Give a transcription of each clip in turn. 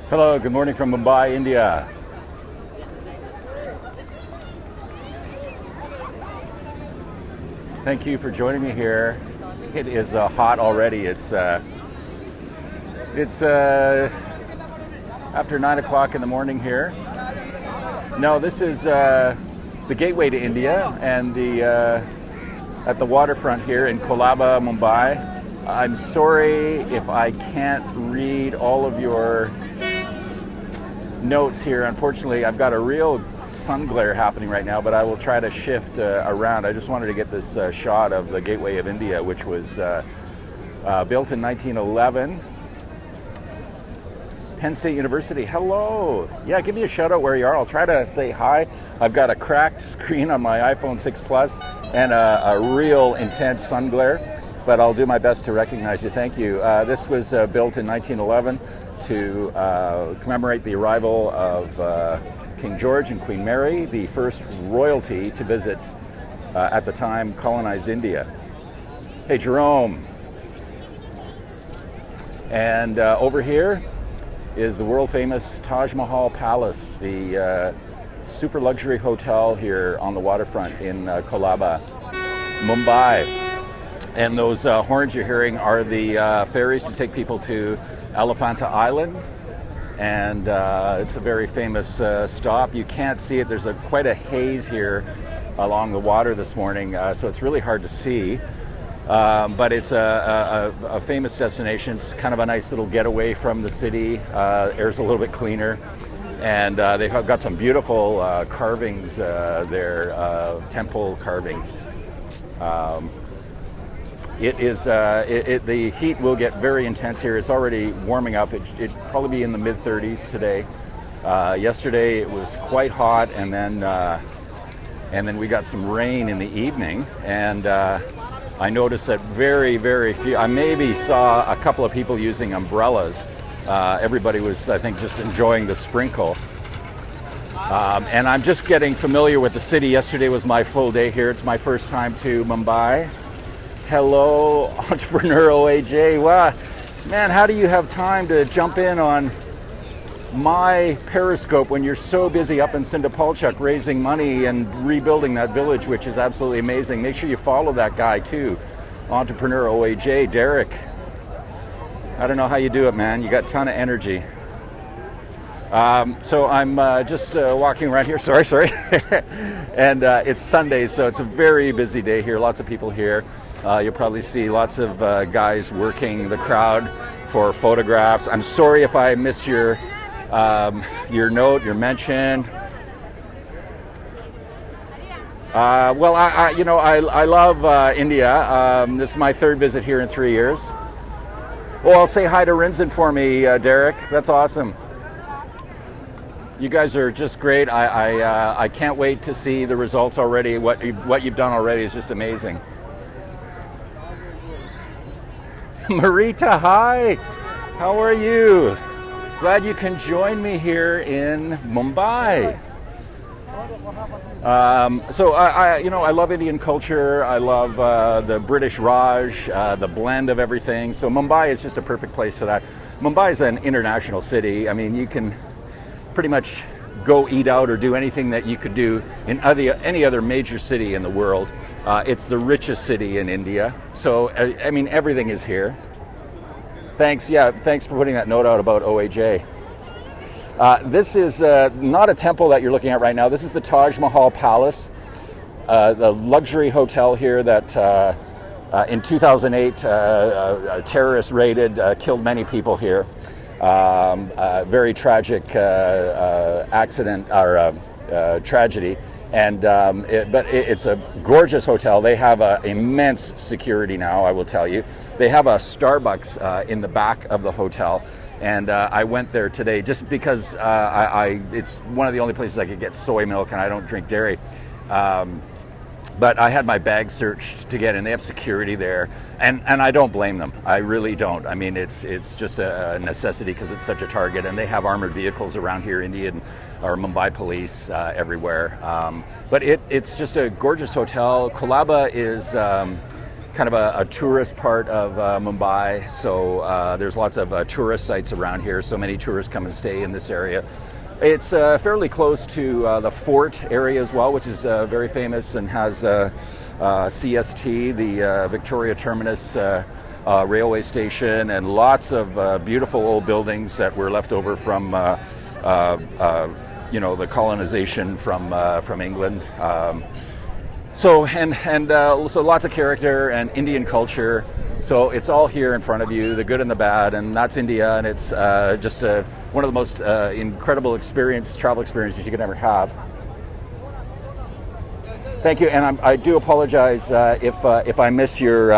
Hello, good morning from Mumbai, India. Thank you for joining me here. It is hot already. It's after 9 o'clock in the morning here. No, this is the gateway to India, and at the waterfront here in Colaba, Mumbai. I'm sorry if I can't read all of your notes here. Unfortunately, I've got a real sun glare happening right now, but I will try to shift around. I just wanted to get this shot of the Gateway of India, which was built in 1911. Penn State University, hello. Yeah, give me a shout out where you are. I'll try to say hi. I've got a cracked screen on my iPhone 6 Plus and a real intense sun glare, but I'll do my best to recognize you. Thank you. This was built in 1911 to commemorate the arrival of King George and Queen Mary, the first royalty to visit, at the time, colonized India. Hey, Jerome. And over here is the world-famous Taj Mahal Palace, the super luxury hotel here on the waterfront in Colaba, Mumbai. And those horns you're hearing are the ferries to take people to Elephanta Island, and it's a very famous stop. You can't see it. There's quite a haze here along the water this morning, so it's really hard to see. But it's a famous destination. It's kind of a nice little getaway from the city. Air's a little bit cleaner, and they've got some beautiful carvings there, temple carvings. The heat will get very intense here. It's already warming up. It'd probably be in the mid-30s today. Yesterday it was quite hot, and then we got some rain in the evening. And I noticed that very, very few. I maybe saw a couple of people using umbrellas. Everybody was, I think, just enjoying the sprinkle. And I'm just getting familiar with the city. Yesterday was my full day here. It's my first time to Mumbai. Hello, entrepreneur OAJ. Wow, man, how do you have time to jump in on my Periscope when you're so busy up in Sindapalchuk raising money and rebuilding that village, which is absolutely amazing? Make sure you follow that guy too, entrepreneur OAJ, Derek. I don't know how you do it, man. You got a ton of energy. So I'm just walking around here. Sorry. And it's Sunday, so it's a very busy day here. Lots of people here. You'll probably see lots of guys working the crowd for photographs. I'm sorry if I missed your note, your mention. Well, I love India. This is my third visit here in 3 years. Well, I'll say hi to Rinzin for me, Derek. That's awesome. You guys are just great. I can't wait to see the results already. What you've done already is just amazing. Marita, hi. How are you? Glad you can join me here in Mumbai. So I love Indian culture. I love the British Raj, the blend of everything. So Mumbai is just a perfect place for that. Mumbai is an international city. I mean, you can pretty much go eat out or do anything that you could do in any other major city in the world. It's the richest city in India. So, I mean, everything is here. Thanks. Yeah, thanks for putting that note out about OAJ. This is not a temple that you're looking at right now. This is the Taj Mahal Palace, the luxury hotel here that in 2008 a terrorist raided, killed many people here. Very tragic accident or tragedy. But it's a gorgeous hotel. They have immense security now, I will tell you. They have a Starbucks in the back of the hotel, and I went there today just because it's one of the only places I could get soy milk, and I don't drink dairy. But I had my bag searched to get in. They have security there, and I don't blame them. I really don't. I mean, it's just a necessity because it's such a target, and they have armored vehicles around here, Indian or Mumbai police everywhere. But it's just a gorgeous hotel. Kolaba is kind of a tourist part of Mumbai, so there's lots of tourist sites around here. So many tourists come and stay in this area. It's fairly close to the fort area as well, which is very famous and has CST, the Victoria Terminus railway station, and lots of beautiful old buildings that were left over from the colonization from England. So lots of character and Indian culture. So it's all here in front of you, the good and the bad, and that's India, and it's just one of the most incredible travel experiences you could ever have. Thank you, and I do apologize if I miss your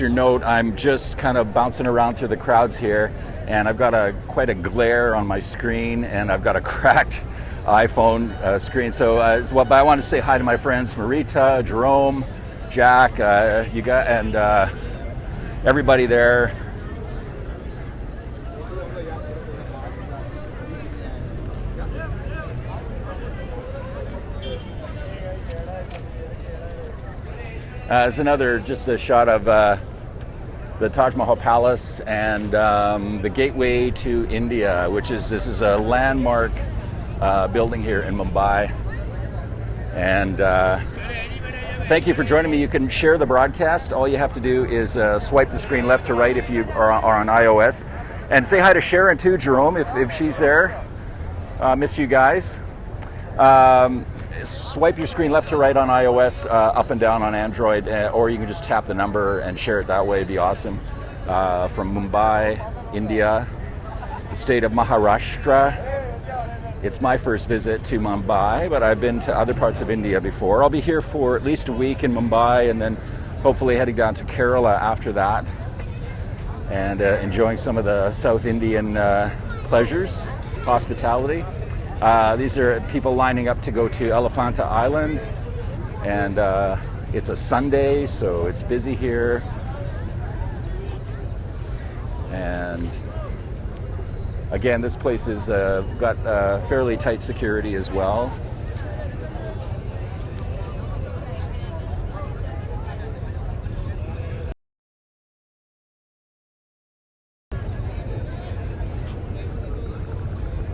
note. I'm just kind of bouncing around through the crowds here, and I've got quite a glare on my screen, and I've got a cracked iPhone screen. But I want to say hi to my friends Marita, Jerome, Jack, you got, and everybody there. There's just a shot of the Taj Mahal Palace and the Gateway to India, this is a landmark building here in Mumbai. And thank you for joining me. You can share the broadcast. All you have to do is swipe the screen left to right if you are on iOS. And say hi to Sharon too, Jerome, if she's there. Miss you guys. Swipe your screen left to right on iOS, up and down on Android, or you can just tap the number and share it that way. It'd be awesome. From Mumbai, India, the state of Maharashtra. It's my first visit to Mumbai, but I've been to other parts of India before. I'll be here for at least a week in Mumbai, and then hopefully heading down to Kerala after that, and enjoying some of the South Indian pleasures, hospitality. These are people lining up to go to Elephanta Island, and it's a Sunday, so it's busy here. And again, this place is got fairly tight security as well.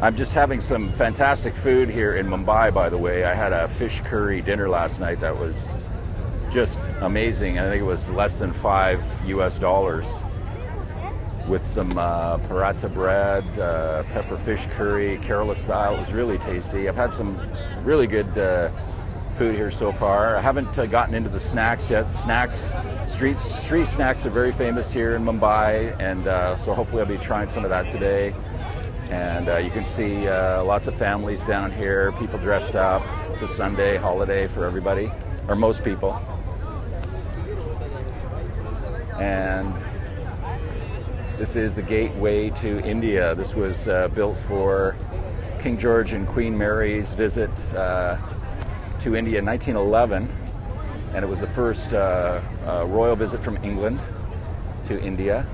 I'm just having some fantastic food here in Mumbai, by the way. I had a fish curry dinner last night that was just amazing. I think it was less than $5 with some paratha bread, pepper fish curry, Kerala style. It was really tasty. I've had some really good food here so far. I haven't gotten into the snacks yet. Street snacks are very famous here in Mumbai, and so hopefully I'll be trying some of that today. And you can see lots of families down here, people dressed up. It's a Sunday holiday for everybody, or most people. And this is the Gateway to India. This was built for King George and Queen Mary's visit to India in 1911. And it was the first royal visit from England to India.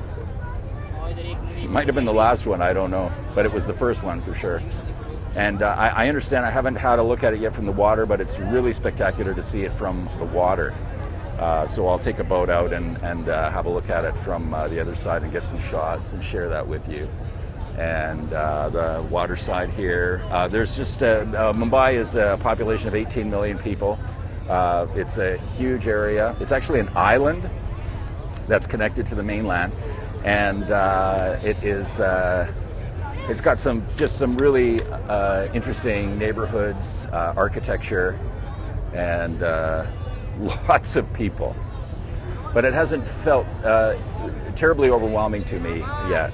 It might have been the last one, I don't know, but it was the first one for sure. And I understand, I haven't had a look at it yet from the water, but it's really spectacular to see it from the water. So I'll take a boat out and have a look at it from the other side and get some shots and share that with you. And the water side here, there's just, Mumbai is a population of 18 million people. It's a huge area. It's actually an island that's connected to the mainland. And it's got some really interesting neighborhoods, architecture, and lots of people. But it hasn't felt terribly overwhelming to me yet.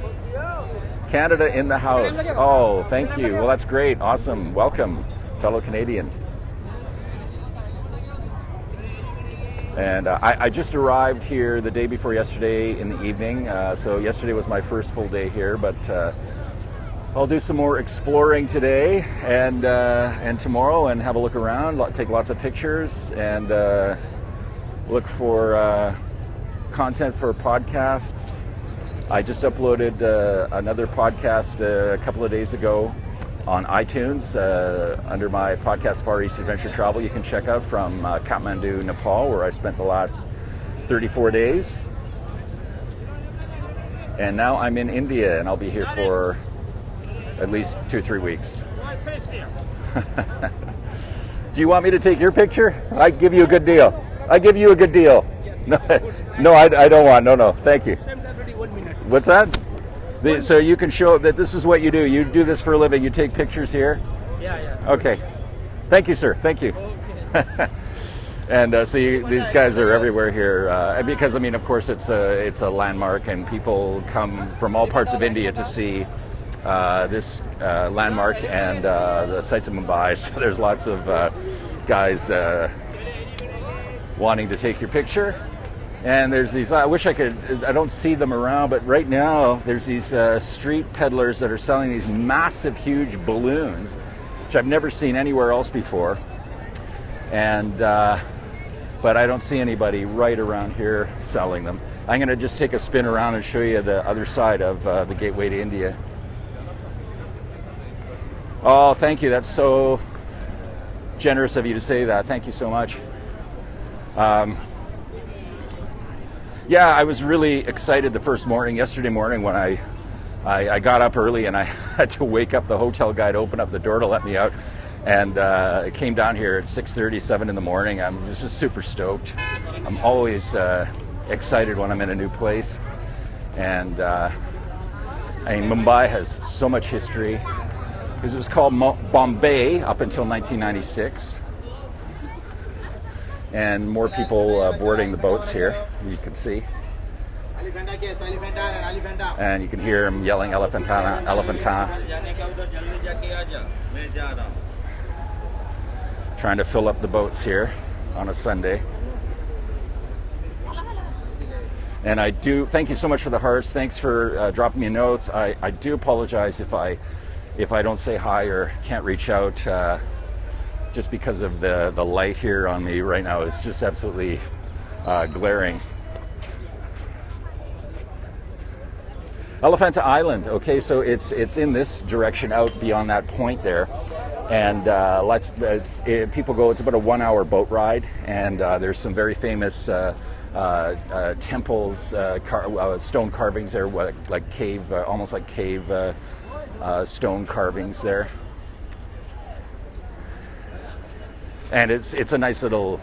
Canada in the house. Oh, thank you. Well, that's great. Awesome. Welcome, fellow Canadian. And I just arrived here the day before yesterday in the evening. So yesterday was my first full day here, but I'll do some more exploring today and tomorrow, and have a look around, take lots of pictures, and look for content for podcasts. I just uploaded another podcast a couple of days ago on iTunes under my podcast Far East Adventure Travel. You can check out from Kathmandu, Nepal, where I spent the last 34 days. And now I'm in India, and I'll be here for at least 2-3 weeks. Do you want me to take your picture? I give you a good deal. No, I don't want. No, thank you. What's that? So you can show that this is what you do. You do this for a living. You take pictures here? Yeah. Okay. Thank you, sir. Thank you. Okay. And these guys are everywhere here because, of course, it's a landmark, and people come from all parts of India to see this landmark and the sights of Mumbai. So there's lots of guys wanting to take your picture. And there's these, I don't see them around, but right now there's these street peddlers that are selling these massive, huge balloons, which I've never seen anywhere else before. And but I don't see anybody right around here selling them. I'm going to just take a spin around and show you the other side of the gateway to India. Oh, thank you. That's so generous of you to say that. Thank you so much. Yeah, I was really excited yesterday morning when I got up early, and I had to wake up the hotel guy to open up the door to let me out. And I came down here at 6:37 in the morning. I'm just super stoked. I'm always excited when I'm in a new place. And Mumbai has so much history, because it was called Bombay up until 1996. And more people boarding the boats here, you can see. And you can hear them yelling Elephantana, Elephantana. Trying to fill up the boats here on a Sunday. And I do thank you so much for the hearts. Thanks for dropping me notes. I do apologize if I don't say hi or can't reach out, just because of the light here on me right now is just absolutely glaring. Elephanta Island. Okay, so it's in this direction out beyond that point there. And people go, it's about a 1-hour boat ride, and there's some very famous temples, stone carvings there, like cave, almost like cave stone carvings there. And it's a nice little,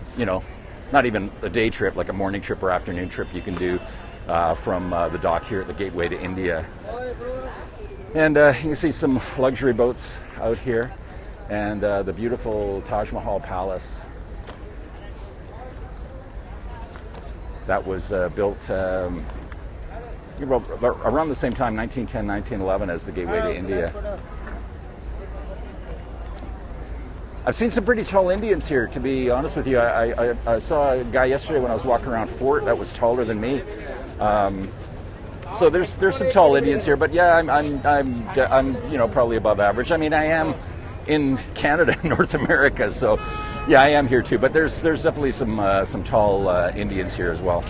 not even a day trip, like a morning trip or afternoon trip you can do from the dock here at the Gateway to India. And you can see some luxury boats out here, and the beautiful Taj Mahal Palace. That was built around the same time, 1910, 1911, as the Gateway to India. I've seen some pretty tall Indians here, to be honest with you. I saw a guy yesterday when I was walking around Fort that was taller than me. So there's some tall Indians here, but yeah, I'm probably above average. I am in Canada, North America, so yeah, I am here too. But there's definitely some tall Indians here as well.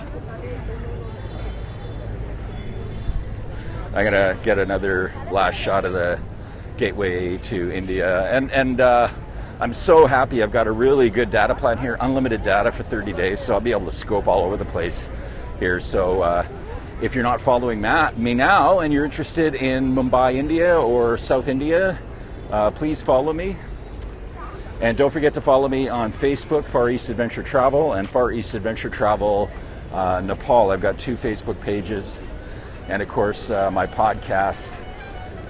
I'm gonna get another last shot of the Gateway to India, and I'm so happy. I've got a really good data plan here, unlimited data for 30 days, so I'll be able to scope all over the place here. So if you're not following me now and you're interested in Mumbai, India, or South India, please follow me. And don't forget to follow me on Facebook, Far East Adventure Travel, and Far East Adventure Travel Nepal. I've got 2 Facebook pages. And of course, my podcast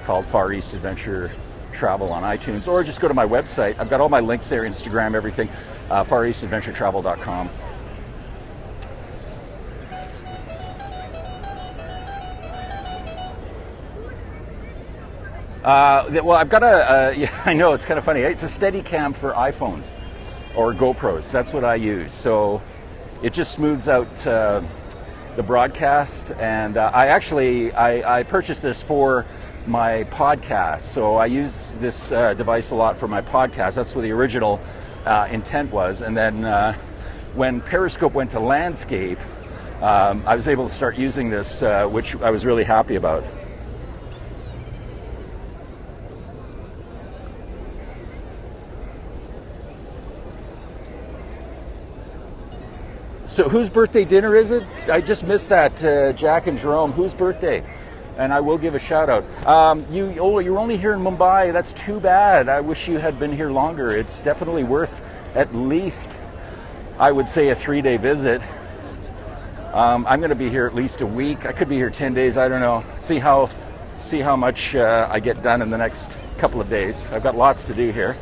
called Far East Adventure Travel on iTunes, or just go to my website. I've got all my links there, Instagram, everything, FarEastAdvTravl.com. Well, I've got I know, it's kind of funny. It's a Steadicam for iPhones or GoPros. That's what I use. So it just smooths out the broadcast. And I purchased this for my podcast. So I use this device a lot for my podcast. That's what the original intent was. And then when Periscope went to landscape, I was able to start using this, which I was really happy about. So whose birthday dinner is it? I just missed that, Jack and Jerome. Whose birthday? And I will give a shout out. You're only here in Mumbai. That's too bad. I wish you had been here longer. It's definitely worth at least, I would say, a 3-day visit. I'm going to be here at least a week. I could be here 10 days. I don't know. See how much I get done in the next couple of days. I've got lots to do here.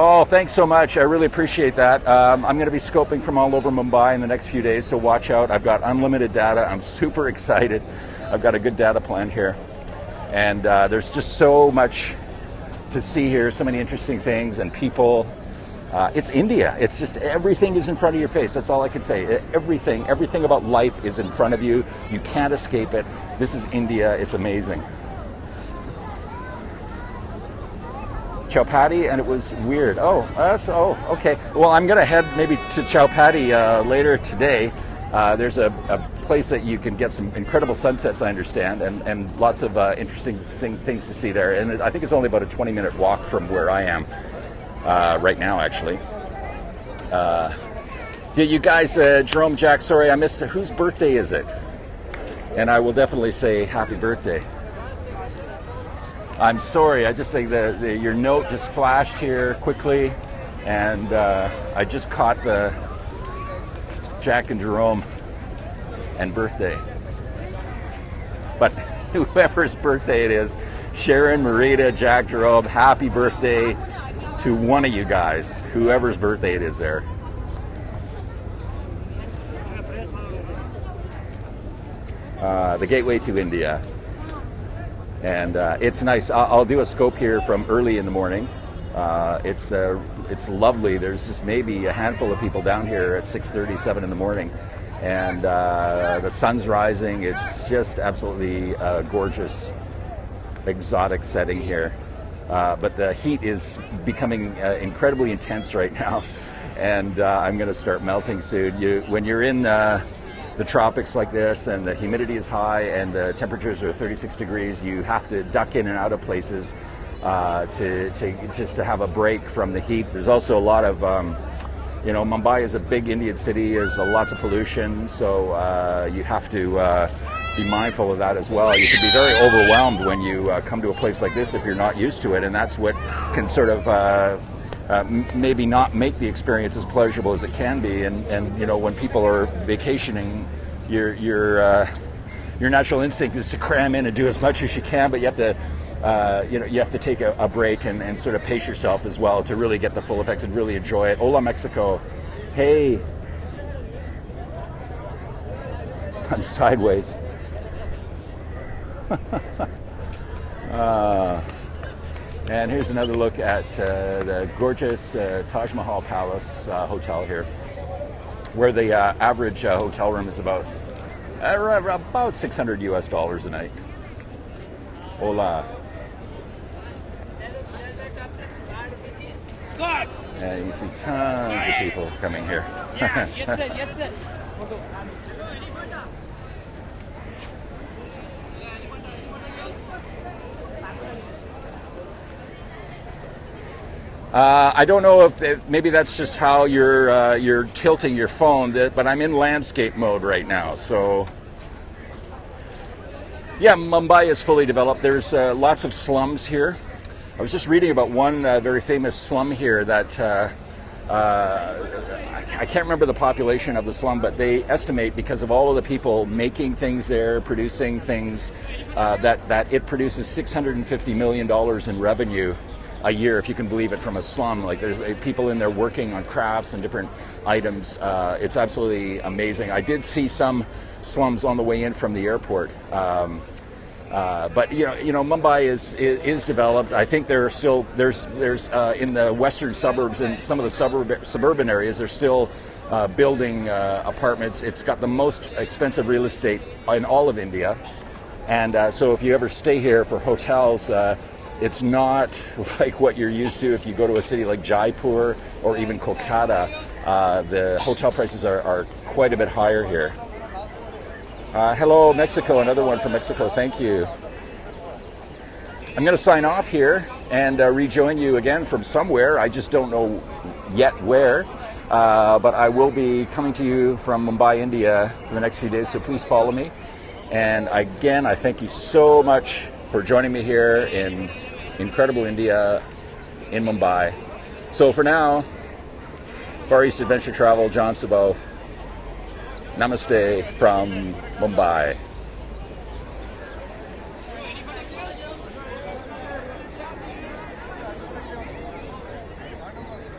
Oh, thanks so much. I really appreciate that. I'm going to be scoping from all over Mumbai in the next few days, so watch out. I've got unlimited data. I'm super excited. I've got a good data plan here. And there's just so much to see here, so many interesting things and people. It's India. It's just everything is in front of your face. That's all I can say. Everything about life is in front of you. You can't escape it. This is India. It's amazing. Chowpatty, and it was weird. Okay. Well, I'm going to head maybe to Chowpatty later today. There's a place that you can get some incredible sunsets, I understand, and lots of interesting things to see there. And I think it's only about a 20-minute walk from where I am right now, actually. Yeah, you guys, Jerome, Jack, sorry I missed it. Whose birthday is it? And I will definitely say happy birthday. I'm sorry, I just think your note just flashed here quickly, and I just caught the Jack and Jerome and birthday. But whoever's birthday it is, Sharon, Marita, Jack, Jerome, happy birthday to one of you guys, whoever's birthday it is there. The gateway to India. And it's nice. I'll do a scope here from early in the morning. It's lovely. There's just maybe a handful of people down here at 6:30, 7 in the morning. And the sun's rising. It's just absolutely gorgeous, exotic setting here. But the heat is becoming incredibly intense right now. And I'm going to start melting soon. When you're in the tropics like this, and the humidity is high, and the temperatures are 36 degrees. You have to duck in and out of places to have a break from the heat. There's also a lot of, Mumbai is a big Indian city. There's lots of pollution, so you have to be mindful of that as well. You can be very overwhelmed when you come to a place like this if you're not used to it, and that's what can sort of maybe not make the experience as pleasurable as it can be. And when people are vacationing, your natural instinct is to cram in and do as much as you can, but you have to you have to take a break and sort of pace yourself as well to really get the full effects and really enjoy it. Hola, Mexico. Hey. I'm sideways. And here's another look at the gorgeous Taj Mahal Palace Hotel here, where the average hotel room is about $600 US a night. Hola. And you see tons of people coming here. Yes, sir. Yes, sir. I don't know if maybe that's just how you're tilting your phone, but I'm in landscape mode right now. So, yeah, Mumbai is fully developed. There's lots of slums here. I was just reading about one very famous slum here that I can't remember the population of the slum, but they estimate, because of all of the people making things there, producing things, that it produces $650 million in revenue a year, if you can believe it, from a slum. Like, there's people in there working on crafts and different items. It's absolutely amazing. I did see some slums on the way in from the airport, But Mumbai is developed. I think there's in the western suburbs and some of the suburban areas, they're still building apartments. It's got the most expensive real estate in all of India, and so if you ever stay here for hotels, it's not like what you're used to if you go to a city like Jaipur or even Kolkata. The hotel prices are quite a bit higher here. Hello, Mexico, another one from Mexico. Thank you. I'm going to sign off here and rejoin you again from somewhere. I just don't know yet where, but I will be coming to you from Mumbai, India for the next few days, so please follow me. And again, I thank you so much for joining me here in incredible India, in Mumbai. So for now, Far East Adventure Travel, John Sabo. Namaste from Mumbai.